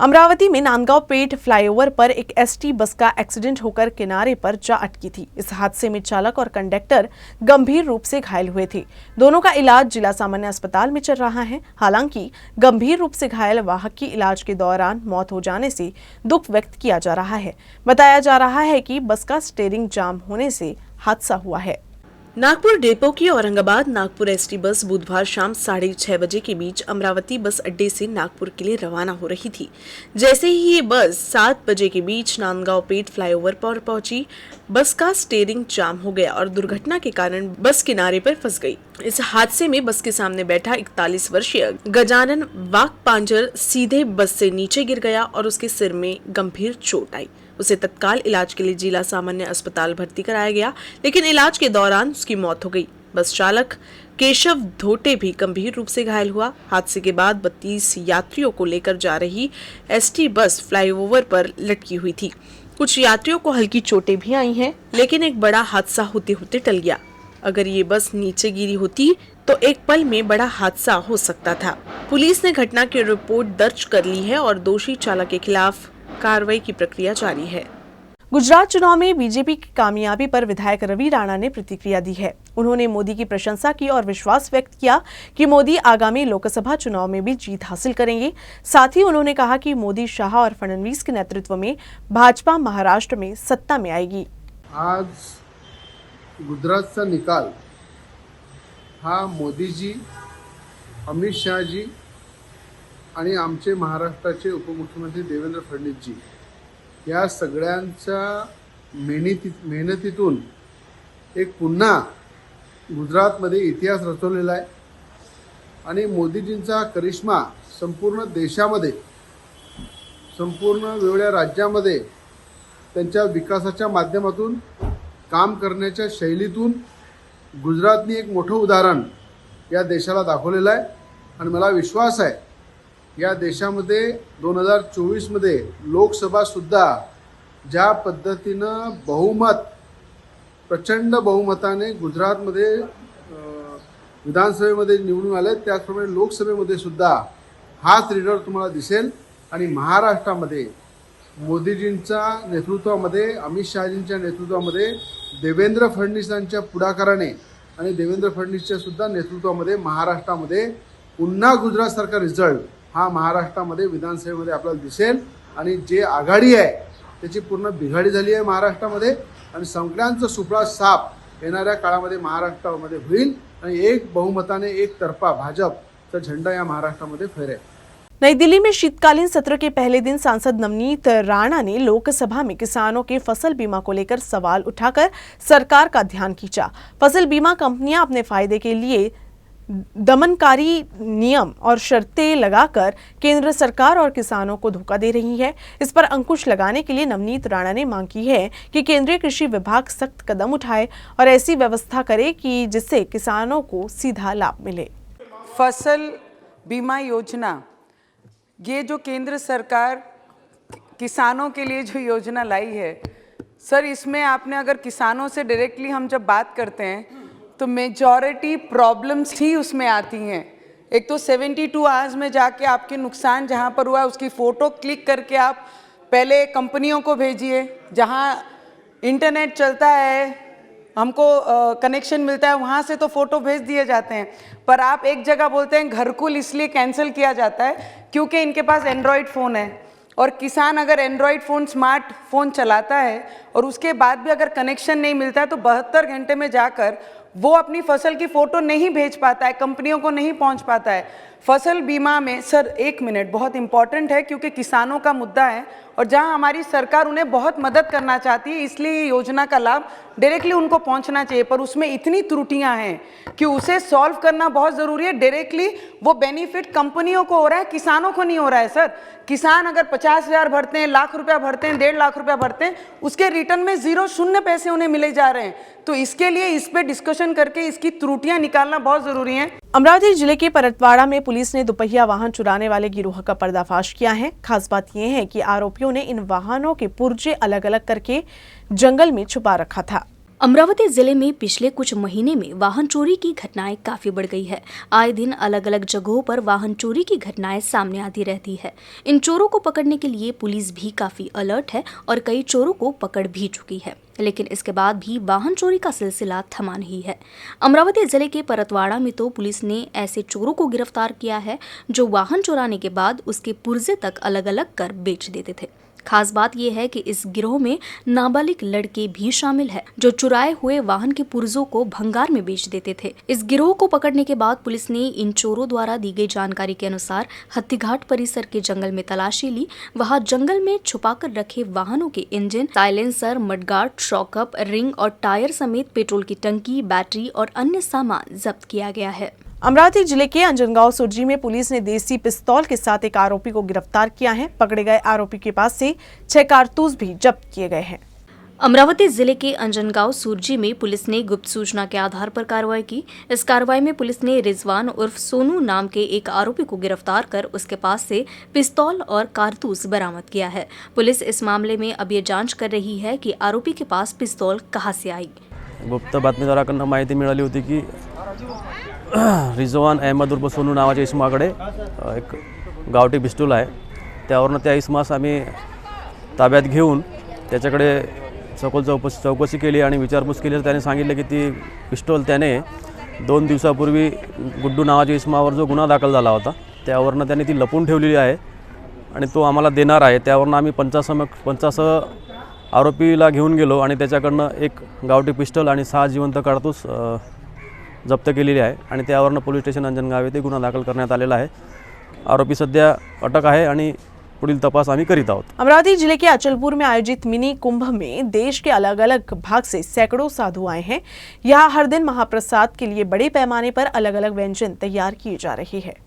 अमरावती में नांदगांव पेठ फ्लाईओवर पर एक एसटी बस का एक्सीडेंट होकर किनारे पर जा अटकी थी। इस हादसे में चालक और कंडक्टर गंभीर रूप से घायल हुए थे। दोनों का इलाज जिला सामान्य अस्पताल में चल रहा है। हालांकि गंभीर रूप से घायल वाहक की इलाज के दौरान मौत हो जाने से दुख व्यक्त किया जा रहा है। बताया जा रहा है कि बस का स्टीयरिंग जाम होने से हादसा हुआ है। नागपुर डेपो की औरंगाबाद नागपुर एसटी बस बुधवार शाम 6:30 बजे के बीच अमरावती बस अड्डे से नागपुर के लिए रवाना हो रही थी। जैसे ही ये बस 7 बजे के बीच नांदगांव पेठ फ्लाईओवर पर पहुंची, बस का स्टीयरिंग जाम हो गया और दुर्घटना के कारण बस किनारे पर फंस गई। इस हादसे में बस के सामने बैठा 41 वर्षीय गजानन वाकपांजर सीधे बस से नीचे गिर गया और उसके सिर में गंभीर चोट आई। उसे तत्काल इलाज के लिए जिला सामान्य अस्पताल भर्ती कराया गया, लेकिन इलाज के दौरान उसकी मौत हो गई। बस चालक केशव धोटे भी गंभीर रूप से घायल हुआ। हादसे के बाद 32 यात्रियों को लेकर जा रही एसटी बस फ्लाईओवर पर लटकी हुई थी। कुछ यात्रियों को हल्की चोटें भी आई हैं, लेकिन एक बड़ा हादसा होते होते टल गया। अगर ये बस नीचे गिरी होती तो एक पल में बड़ा हादसा हो सकता था। पुलिस ने घटना की रिपोर्ट दर्ज कर ली है और दोषी चालक के खिलाफ कार्रवाई की प्रक्रिया जारी है। गुजरात चुनाव में बीजेपी की कामयाबी पर विधायक रवि राणा ने प्रतिक्रिया दी है। उन्होंने मोदी की प्रशंसा की और विश्वास व्यक्त किया कि मोदी आगामी लोकसभा चुनाव में भी जीत हासिल करेंगे। साथ ही उन्होंने कहा कि मोदी, शाह और फडणवीस के नेतृत्व में भाजपा महाराष्ट्र में सत्ता में आएगी। आज गुजरातचा निकाल हा मोदीजी, अमित शाहजी आणि आमचे महाराष्ट्राचे उपमुख्यमंत्री देवेंद्र फडणवीसजी या सगळ्यांच्या मेहनतीतून एक पुन्हा गुजरातमध्ये इतिहास रचवलेला आहे आणि मोदीजींचा करिश्मा संपूर्ण देशामध्ये, संपूर्ण वेगवेगळ्या राज्यामध्ये त्यांच्या विकासाच्या माध्यमातून, काम करण्याच्या शैलीतून गुजरातने एक मोठं उदाहरण या देशाला दाखवलेलं आहे आणि मला विश्वास आहे या देशामध्ये 2024 मध्ये लोकसभा सुद्धा ज्या पद्धतीनं बहुमत, प्रचंड बहुमताने गुजरातमध्ये विधानसभेमध्ये निवडून आले, त्याचप्रमाणे लोकसभेमध्ये सुद्धा हाच लीडर तुम्हाला दिसेल आणि महाराष्ट्रामध्ये मोदीजींच्या नेतृत्वामध्ये, अमित शहाजींच्या नेतृत्वामध्ये, देवेंद्र फडणवीसांच्या पुढाकाराने आणि देवेंद्र फडणवीसच्या सुद्धा नेतृत्वामध्ये महाराष्ट्रामध्ये पुन्हा गुजरातसारखा रिझल्ट हा महाराष्ट्रामध्ये विधानसभेमध्ये आपल्याला दिसेल आणि जे आघाडी आहे त्याची पूर्ण बिघाडी झाली आहे महाराष्ट्रामध्ये आणि सगळ्यांचं सुफळा साफ येणाऱ्या काळामध्ये महाराष्ट्रामध्ये होईल आणि एक बहुमताने एक तरफा भाजपचा झेंडा या महाराष्ट्रामध्ये फहरेल। नई दिल्ली में शीतकालीन सत्र के पहले दिन सांसद नवनीत राणा ने लोकसभा में किसानों के फसल बीमा को लेकर सवाल उठाकर सरकार का ध्यान खींचा। फसल बीमा कंपनियां अपने फायदे के लिए दमनकारी नियम और शर्तें लगाकर केंद्र सरकार और किसानों को धोखा दे रही है। इस पर अंकुश लगाने के लिए नवनीत राणा ने मांग की है कि केंद्रीय कृषि विभाग सख्त कदम उठाए और ऐसी व्यवस्था करे कि जिससे किसानों को सीधा लाभ मिले। फसल बीमा योजना, ये जो केंद्र सरकार किसानों के लिए जो योजना लाई है सर, इसमें आपने अगर किसानों से डायरेक्टली हम जब बात करते हैं तो मेजॉरिटी प्रॉब्लम्स ही उसमें आती हैं। एक तो 72 आवर्स में जाके आपके नुकसान जहाँ पर हुआ उसकी फ़ोटो क्लिक करके आप पहले कंपनियों को भेजिए, जहाँ इंटरनेट चलता है, हमको कनेक्शन मिलता है, वहाँ से तो फ़ोटो भेज दिए जाते हैं। पर आप एक जगह बोलते हैं घरकुल इसलिए कैंसिल किया जाता है क्योंकि इनके पास एंड्रॉयड फ़ोन है और किसान अगर एंड्रॉयड फ़ोन, स्मार्टफोन चलाता है और उसके बाद भी अगर कनेक्शन नहीं मिलता है तो 72 घंटे में जाकर वो अपनी फसल की फ़ोटो नहीं भेज पाता है, कंपनियों को नहीं पहुंच पाता है। फसल बीमा में सर 1 मिनट बहुत इंपॉर्टेंट है क्योंकि किसानों का मुद्दा है और जहां हमारी सरकार उन्हें बहुत मदद करना चाहती है, इसलिए ये योजना का लाभ डायरेक्टली उनको पहुंचना चाहिए। पर उसमें इतनी त्रुटियां हैं कि उसे सॉल्व करना बहुत ज़रूरी है। डायरेक्टली वो बेनिफिट कंपनियों को हो रहा है, किसानों को नहीं हो रहा है सर। किसान अगर 50,000 भरते हैं, लाख रुपया भरते हैं, 1.5 लाख रुपया भरते हैं, उसके रिटर्न में शून्य पैसे उन्हें मिले जा रहे हैं। तो इसके लिए इस पे डिस्कशन करके इसकी त्रुटियां निकालना बहुत ज़रूरी है। अमरावती जिले के परतवाड़ा में पुलिस ने दुपहिया वाहन चुराने वाले गिरोह का पर्दाफाश किया है। खास बात यह है कि आरोपियों ने इन वाहनों के पुर्जे अलग अलग करके जंगल में छुपा रखा था। अमरावती जिले में पिछले कुछ महीने में वाहन चोरी की घटनाएं काफी बढ़ गई है। आए दिन अलग अलग जगहों पर वाहन चोरी की घटनाएं सामने आती रहती है। इन चोरों को पकड़ने के लिए पुलिस भी काफी अलर्ट है और कई चोरों को पकड़ भी चुकी है, लेकिन इसके बाद भी वाहन चोरी का सिलसिला थमा नहीं है। अमरावती जिले के परतवाड़ा में तो पुलिस ने ऐसे चोरों को गिरफ्तार किया है जो वाहन चुराने के बाद उसके पुर्जे तक अलग अलग कर बेच देते थे। खास बात यह है कि इस गिरोह में नाबालिग लड़के भी शामिल है जो चुराए हुए वाहन के पुर्जों को भंगार में बेच देते थे। इस गिरोह को पकड़ने के बाद पुलिस ने इन चोरों द्वारा दी गई जानकारी के अनुसार हत्तीघाट परिसर के जंगल में तलाशी ली। वहां जंगल में छुपाकर रखे वाहनों के engine, silencer, mudguard, shock up, ring और टायर समेत पेट्रोल की टंकी, बैटरी और अन्य सामान जब्त किया गया है। अमरावती जिले के अंजनगांव सुरजी में पुलिस ने देसी पिस्तौल के साथ एक आरोपी को गिरफ्तार किया है। पकड़े गए आरोपी के पास से 6 कारतूस भी जब्त किए गए हैं। अमरावती जिले के अंजनगांव सुरजी में पुलिस ने गुप्त सूचना के आधार पर कार्रवाई की। इस कार्रवाई में पुलिस ने रिजवान उर्फ सोनू नाम के एक आरोपी को गिरफ्तार कर उसके पास से पिस्तौल और कारतूस बरामद किया है। पुलिस इस मामले में अब ये जांच कर रही है कि आरोपी के पास पिस्तौल कहां से आई। गुप्त बातमीदाराकडून माहिती मिळाली होती की रिजवान अहमद उर्फ सोनू नावाच्या इसमाकडे एक गावठी पिस्तूल आहे। त्यावरनं त्या इसमास आम्ही ताब्यात घेऊन त्याच्याकडे सखोल चौकशी केली आणि विचारपूस केली तर त्याने सांगितलं की ती पिस्तूल त्याने 2 दिवसापूर्वी गुड्डू नावाच्या इसमावर जो गुन्हा दाखल झाला होता त्यावरनं त्याने ती लपून ठेवलेली आहे आणि तो आम्हाला देणार आहे। त्यावरनं आम्ही पंचासह आरोपीला घेऊन गेलो आणि त्याच्याकडनं एक गावठी पिस्तूल आणि 6 जिवंत कारतूस जप्त केलेली आहे आणि त्यावरनं पोलीस स्टेशन अंजनगाव येथे गुन्हा दाखल करण्यात आलेला आहे। आरोपी सध्या अटक आहे आणि पुढील तपास आम्ही करीत आहोत। अमरावती जिले के अचलपुर में आयोजित मिनी कुंभ में देश के अलग अलग भाग से सैकड़ों साधु आए हैं। यहाँ हर दिन महाप्रसाद के लिए बड़े पैमाने पर अलग अलग व्यंजन तैयार किए जा रहे हैं।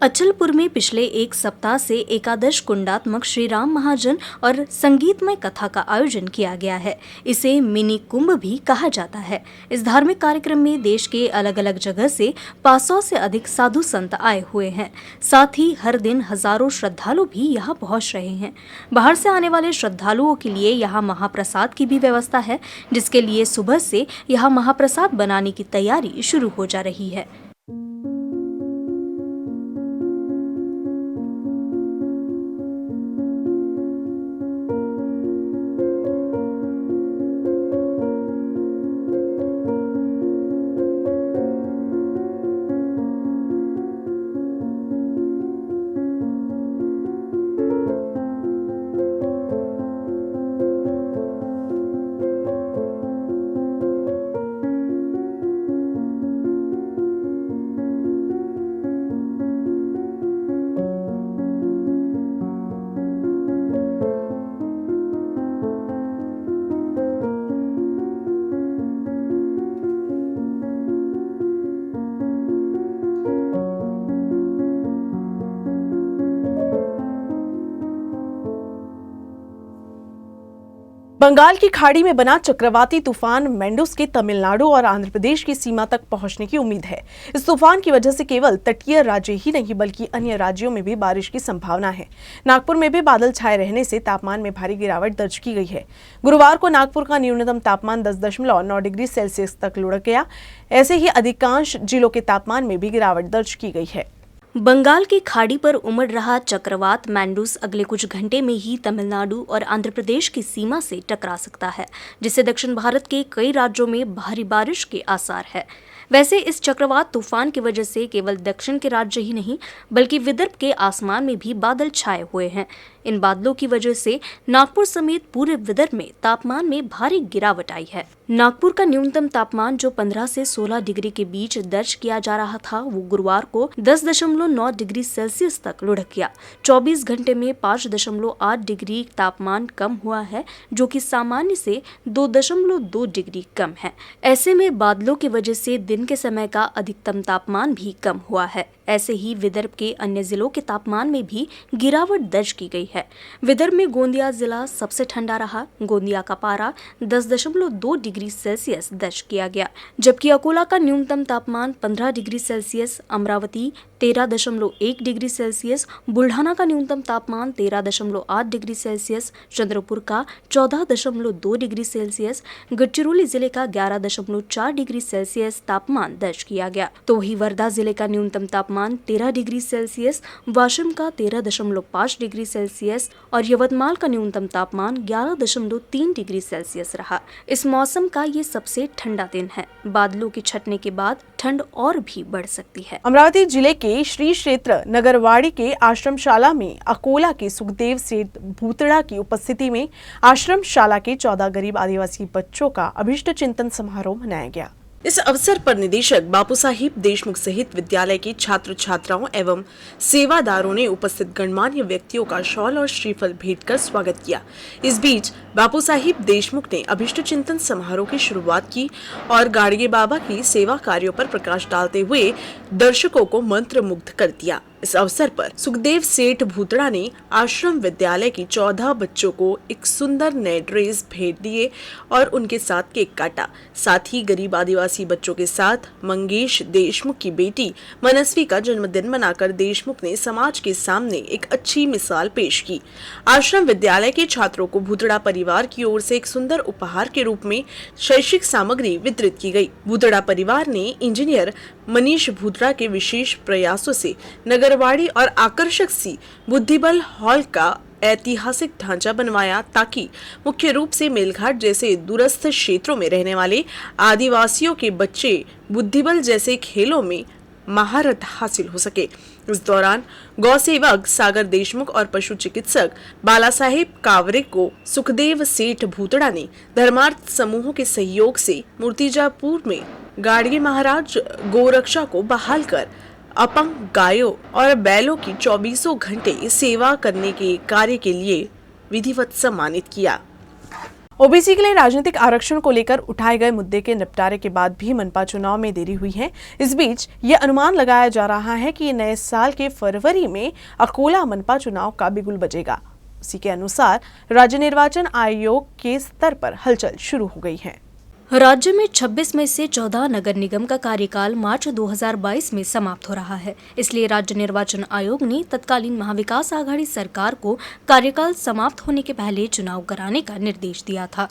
अचलपुर में पिछले एक सप्ताह से एकादश कुंडात्मक श्री राम महाजन और संगीतमय कथा का आयोजन किया गया है। इसे मिनी कुंभ भी कहा जाता है। इस धार्मिक कार्यक्रम में देश के अलग अलग जगह से 500 से अधिक साधु संत आए हुए हैं। साथ ही हर दिन हजारों श्रद्धालु भी यहाँ पहुँच रहे हैं। बाहर से आने वाले श्रद्धालुओं के लिए यहाँ महाप्रसाद की भी व्यवस्था है, जिसके लिए सुबह से यहाँ महाप्रसाद बनाने की तैयारी शुरू हो जा रही है। बंगाल की खाड़ी में बना चक्रवाती तूफान मैंडूस के तमिलनाडु और आंध्र प्रदेश की सीमा तक पहुंचने की उम्मीद है। इस तूफान की वजह से केवल तटीय राज्य ही नहीं बल्कि अन्य राज्यों में भी बारिश की संभावना है। नागपुर में भी बादल छाए रहने से तापमान में भारी गिरावट दर्ज की गई है। गुरुवार को नागपुर का न्यूनतम तापमान 10.9 डिग्री सेल्सियस तक लुढ़क गया। ऐसे ही अधिकांश जिलों के तापमान में भी गिरावट दर्ज की गई है। बंगाल की खाड़ी पर उमड़ रहा चक्रवात मैंडूस अगले कुछ घंटे में ही तमिलनाडु और आंध्र प्रदेश की सीमा से टकरा सकता है, जिससे दक्षिण भारत के कई राज्यों में भारी बारिश के आसार है। वैसे इस चक्रवात तूफान की वजह से केवल दक्षिण के राज्य ही नहीं बल्कि विदर्भ के आसमान में भी बादल छाए हुए हैं। इन बादलों की वजह से नागपुर समेत पूरे विदर्भ में तापमान में भारी गिरावट आई है। नागपुर का न्यूनतम तापमान जो 15 से 16 डिग्री के बीच दर्ज किया जा रहा था, वो गुरुवार को 10.9 डिग्री सेल्सियस तक लुढ़क गया। 24 घंटे में 5.8 डिग्री तापमान कम हुआ है, जो कि सामान्य से 2.2 डिग्री कम है। ऐसे में बादलों की वजह से दिन के समय का अधिकतम तापमान भी कम हुआ है। ऐसे ही विदर्भ के अन्य जिलों के तापमान में भी गिरावट दर्ज की गई है। है। विदर्भ में गोंदिया जिला सबसे ठंडा रहा। गोंदिया का पारा 10.2 डिग्री सेल्सियस दर्ज किया गया, जबकि अकोला का न्यूनतम तापमान 15 degree Celsius, Amravati 13.1 degree Celsius, Buldhana का न्यूनतम तापमान 13.8 डिग्री सेल्सियस, चंद्रपुर का 14.2 डिग्री सेल्सियस, गढ़चिरौली जिले का 11.4 डिग्री सेल्सियस तापमान दर्ज किया गया। तो वही वर्धा जिले का न्यूनतम तापमान 13 डिग्री सेल्सियस, वाशिम का 13.5 डिग्री सेल्सियस और यवतमाल का न्यूनतम तापमान 11.3 डिग्री सेल्सियस रहा। इस मौसम का ये सबसे ठंडा दिन है। बादलों के छटने के बाद ठंड और भी बढ़ सकती है। अमरावती जिले के श्री क्षेत्र नगरवाड़ी के आश्रमशाला में अकोला के सुखदेव सेठ भूतड़ा की उपस्थिति में आश्रमशाला के 14 गरीब आदिवासी बच्चों का अभिष्ट चिंतन समारोह मनाया गया। इस अवसर पर निदेशक बापू साहिब देशमुख सहित विद्यालय के छात्र छात्राओं एवं सेवादारों ने उपस्थित गणमान्य व्यक्तियों का शॉल और श्रीफल भेंट कर स्वागत किया। इस बीच बापू साहिब देशमुख ने अभिष्ट चिंतन समारोह की शुरुआत की और गाड़गे बाबा की सेवा कार्यों पर प्रकाश डालते हुए दर्शकों को मंत्रमुग्ध कर दिया। इस अवसर पर सुखदेव सेठ भूतड़ा ने आश्रम विद्यालय की 14 बच्चों को एक सुंदर नए ड्रेस भेंट दिए और उनके साथ केक काटा। साथ ही गरीब आदिवासी बच्चों के साथ मंगेश देशमुख की बेटी मनस्वी का जन्मदिन मनाकर देशमुख ने समाज के सामने एक अच्छी मिसाल पेश की। आश्रम विद्यालय के छात्रों को भूतड़ा परिवार की ओर से एक सुंदर उपहार के रूप में शैक्षिक सामग्री वितरित की गई। भूतड़ा परिवार ने इंजीनियर मनीष भूतड़ा के विशेष प्रयासों से नगरवाड़ी और आकर्षक सी बुद्धिबल हॉल का ऐतिहासिक ढांचा बनवाया ताकि मुख्य रूप से मेलघाट जैसे दूरस्थ क्षेत्रों में रहने वाले आदिवासियों के बच्चे बुद्धिबल जैसे खेलों में महारत हासिल हो सके। इस दौरान गौ सेवक सागर देशमुख और पशु चिकित्सक बाला साहेब कावरे को सुखदेव सेठ भूतड़ा ने धर्मार्थ समूहों के सहयोग से मूर्तिजापुर में गाड़गे महाराज गोरक्षा को बहाल कर अपंग गायों और बैलों की 24 घंटे सेवा करने के कार्य के लिए विधिवत सम्मानित किया। ओबीसी के लिए राजनीतिक आरक्षण को लेकर उठाए गए मुद्दे के निपटारे के बाद भी मनपा चुनाव में देरी हुई है। इस बीच ये अनुमान लगाया जा रहा है कि नए साल के फरवरी में अकोला मनपा चुनाव का बिगुल बजेगा। उसी के अनुसार राज्य निर्वाचन आयोग के स्तर पर हलचल शुरू हो गई है। राज्य में 26 में से 14 नगर निगम का कार्यकाल मार्च 2022 में समाप्त हो रहा है। इसलिए राज्य निर्वाचन आयोग ने तत्कालीन महाविकास आघाड़ी सरकार को कार्यकाल समाप्त होने के पहले चुनाव कराने का निर्देश दिया था।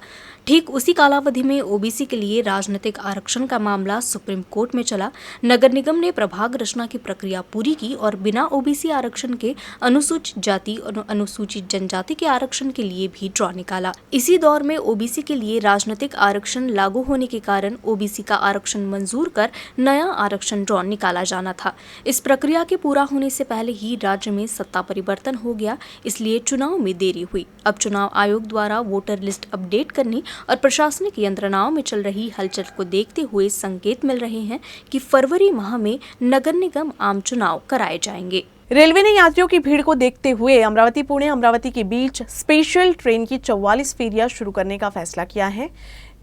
ठीक उसी कालावधि में ओबीसी के लिए राजनीतिक आरक्षण का मामला सुप्रीम कोर्ट में चला। नगर निगम ने प्रभाग रचना की प्रक्रिया पूरी की और बिना ओबीसी आरक्षण के अनुसूचित जाति और अनुसूचित जनजाति के आरक्षण के लिए भी ड्रॉ निकाला। इसी दौर में ओबीसी के लिए राजनीतिक आरक्षण लागू होने के कारण ओबीसी का आरक्षण मंजूर कर नया आरक्षण ड्रॉ निकाला जाना था। इस प्रक्रिया के पूरा होने से पहले ही राज्य में सत्ता परिवर्तन हो गया, इसलिए चुनाव में देरी हुई। अब चुनाव आयोग द्वारा वोटर लिस्ट अपडेट करने और प्रशासनिक यंत्रणाओं में चल रही हलचल को देखते हुए संकेत मिल रहे हैं कि फरवरी माह में नगर निगम आम चुनाव कराए जाएंगे। रेलवे ने यात्रियों की भीड़ को देखते हुए अमरावती पुणे अमरावती के बीच स्पेशल ट्रेन की 44 फेरियां शुरू करने का फैसला किया है।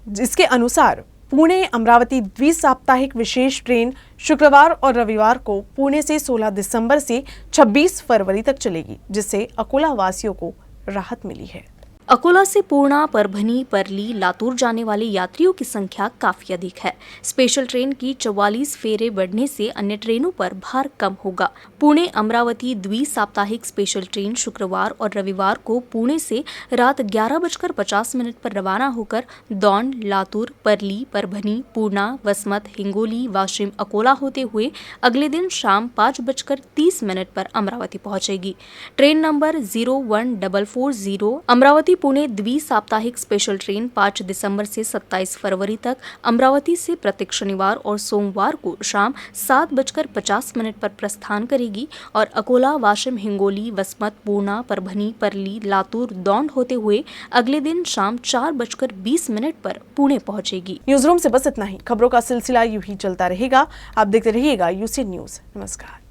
जिसके अनुसार पुणे अमरावती द्विसाप्ताहिक विशेष ट्रेन शुक्रवार और रविवार को पुणे से 16 दिसंबर से 26 फरवरी तक चलेगी, जिससे अकोला वासियों को राहत मिली है। अकोला से पूर्णा, परभनी, परली, लातूर जाने वाले यात्रियों की संख्या काफी अधिक है। स्पेशल ट्रेन की 44 फेरे बढ़ने से अन्य ट्रेनों पर भार कम होगा। पुणे अमरावती द्विसाप्ताहिक स्पेशल ट्रेन शुक्रवार और रविवार को पुणे से रात 11:50 पर रवाना होकर दौंड, लातूर, परली, परभनी, पूर्णा, वसमत, हिंगोली, वाशिम, अकोला होते हुए अगले दिन शाम 5:30 पर अमरावती पहुंचेगी। ट्रेन नंबर 01440 अमरावती पुणे द्विसाप्ताहिक स्पेशल ट्रेन 5 दिसंबर से 27 फरवरी तक अमरावती से प्रत्येक शनिवार और सोमवार को शाम 7:50 पर प्रस्थान करेगी और अकोला, वाशिम, हिंगोली, वसमत, पूर्णा, परभनी, परली, लातूर, दौंड होते हुए अगले दिन शाम 4:20 पर पुणे पहुंचेगी। न्यूज रूम से बस इतना ही। खबरों का सिलसिला यूं ही चलता रहेगा। आप देखते रहिएगा यूसी न्यूज। नमस्कार।